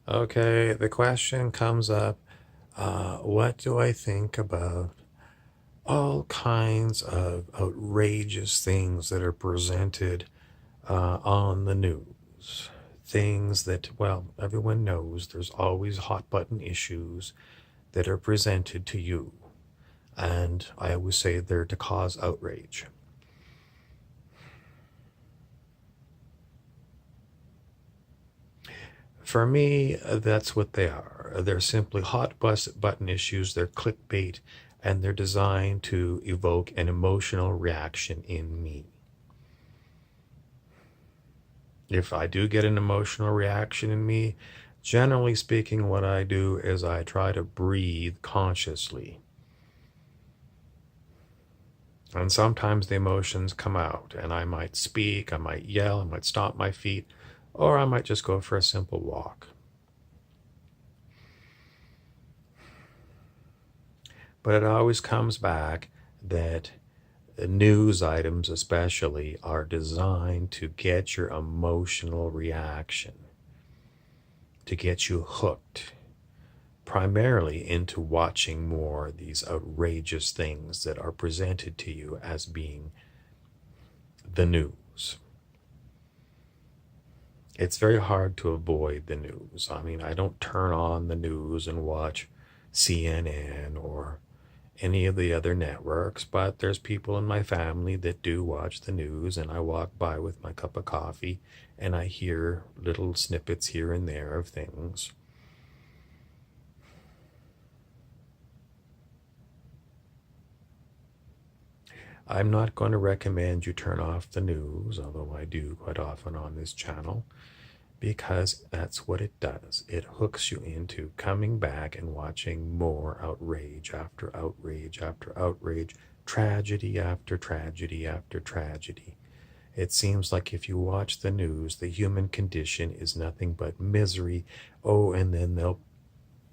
Okay, the question comes up, what do I think about all kinds of outrageous things that are presented on the news? Things that, well, everyone knows there's always hot button issues that are presented to you. And I always say they're to cause outrage. For me, that's what they are. They're simply hot button issues, they're clickbait, and they're designed to evoke an emotional reaction in me. If I do get an emotional reaction in me, generally speaking, what I do is I try to breathe consciously. And sometimes the emotions come out, and I might speak, I might yell, I might stomp my feet, or I might just go for a simple walk. But it always comes back that news items, especially, are designed to get your emotional reaction, to get you hooked primarily into watching more of these outrageous things that are presented to you as being the news. It's very hard to avoid the news. I mean, I don't turn on the news and watch CNN or any of the other networks, but there's people in my family that do watch the news, and I walk by with my cup of coffee and I hear little snippets here and there of things. I'm not going to recommend you turn off the news, although I do quite often on this channel, because that's what it does. It hooks you into coming back and watching more outrage after outrage after outrage, tragedy after tragedy after tragedy. It seems like if you watch the news, the human condition is nothing but misery. Oh, and then they'll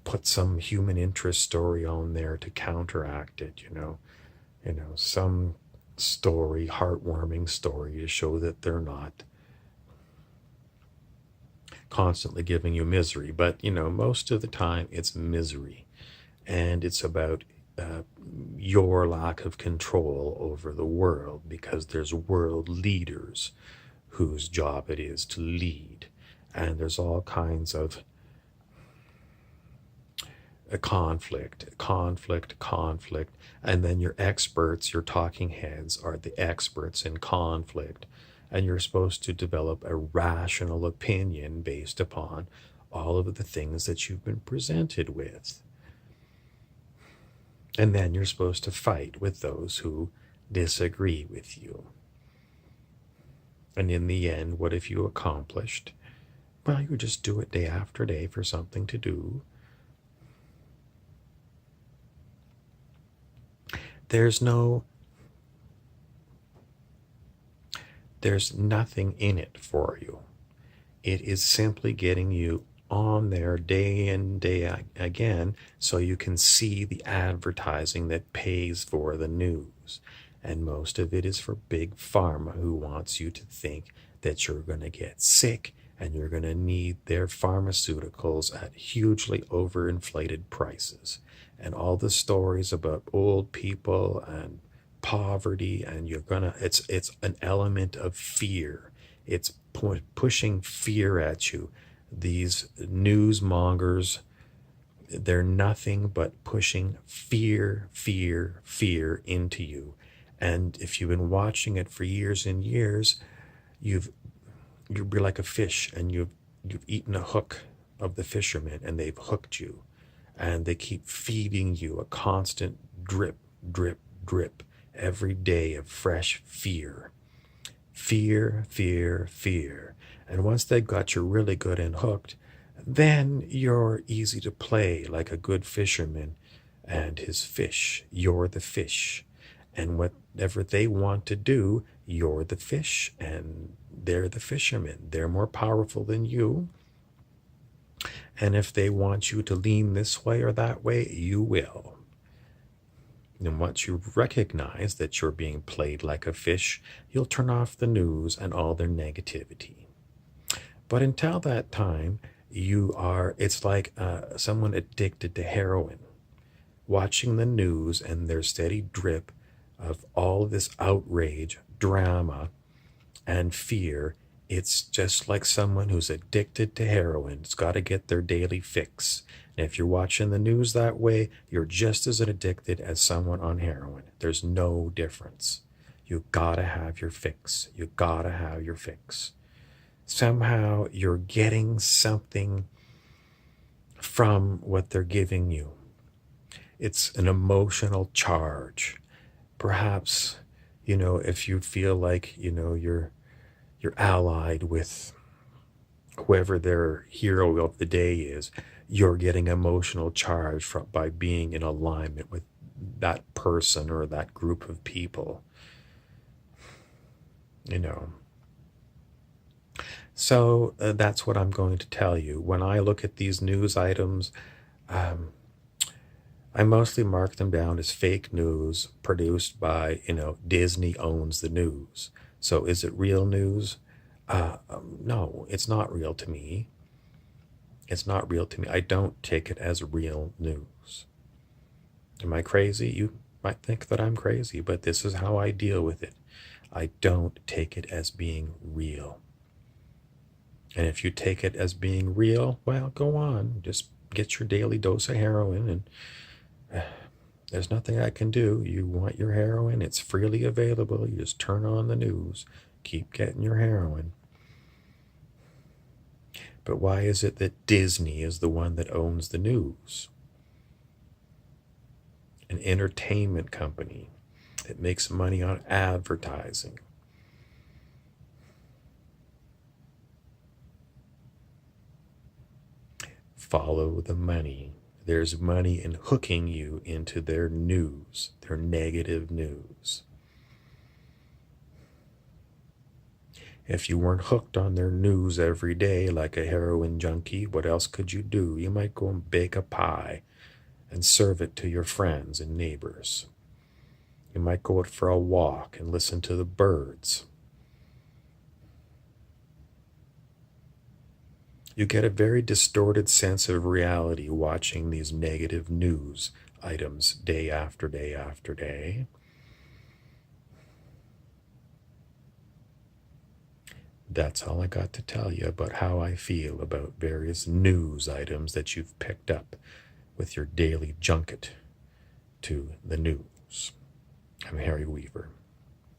put some human interest story on there to counteract it, some story, heartwarming story to show that they're not constantly giving you misery. But, most of the time it's misery. And it's about your lack of control over the world, because there's world leaders whose job it is to lead. And there's all kinds of conflict. And then your experts, your talking heads, are the experts in conflict. And you're supposed to develop a rational opinion based upon all of the things that you've been presented with. And then you're supposed to fight with those who disagree with you. And in the end, what have you accomplished? Well, you just do it day after day for something to do. There's nothing in it for you. It is simply getting you on there day in, day again, so you can see the advertising that pays for the news. And most of it is for big pharma, who wants you to think that you're going to get sick and you're going to need their pharmaceuticals at hugely overinflated prices. And all the stories about old people and poverty, and it's an element of fear. It's pushing fear at you. These newsmongers, they're nothing but pushing fear into you. And if you've been watching it for years and years, you'll be like a fish, and you've eaten a hook of the fishermen, and they've hooked you, and they keep feeding you a constant drip every day of fresh fear. And once they've got you really good and hooked, then you're easy to play, like a good fisherman and his fish. You're the fish. And whatever they want to do, you're the fish and they're the fisherman. They're more powerful than you. And if they want you to lean this way or that way, you will. And once you recognize that you're being played like a fish, you'll turn off the news and all their negativity. But until that time, it's like someone addicted to heroin, watching the news and their steady drip of all this outrage, drama, and fear. It's just like someone who's addicted to heroin. It's got to get their daily fix. And if you're watching the news that way, you're just as addicted as someone on heroin. There's no difference. You gotta have your fix. You gotta have your fix. Somehow you're getting something from what they're giving you. It's an emotional charge. Perhaps, if you feel like, you're allied with whoever their hero of the day is, you're getting emotional charge by being in alignment with that person or that group of people. So that's what I'm going to tell you. When I look at these news items, um, I mostly mark them down as fake news produced by, Disney owns the news. So is it real news? No, it's not real to me. It's not real to me. I don't take it as real news. Am I crazy? You might think that I'm crazy, but this is how I deal with it. I don't take it as being real. And if you take it as being real, well, go on. Just get your daily dose of heroin, and there's nothing I can do. You want your heroin, it's freely available. You just turn on the news, keep getting your heroin. But why is it that Disney is the one that owns the news? An entertainment company that makes money on advertising. Follow the money. There's money in hooking you into their news, their negative news. If you weren't hooked on their news every day like a heroin junkie, what else could you do? You might go and bake a pie and serve it to your friends and neighbors. You might go out for a walk and listen to the birds. You get a very distorted sense of reality watching these negative news items day after day after day. That's all I got to tell you about how I feel about various news items that you've picked up with your daily junket to the news. I'm Harry Weaver.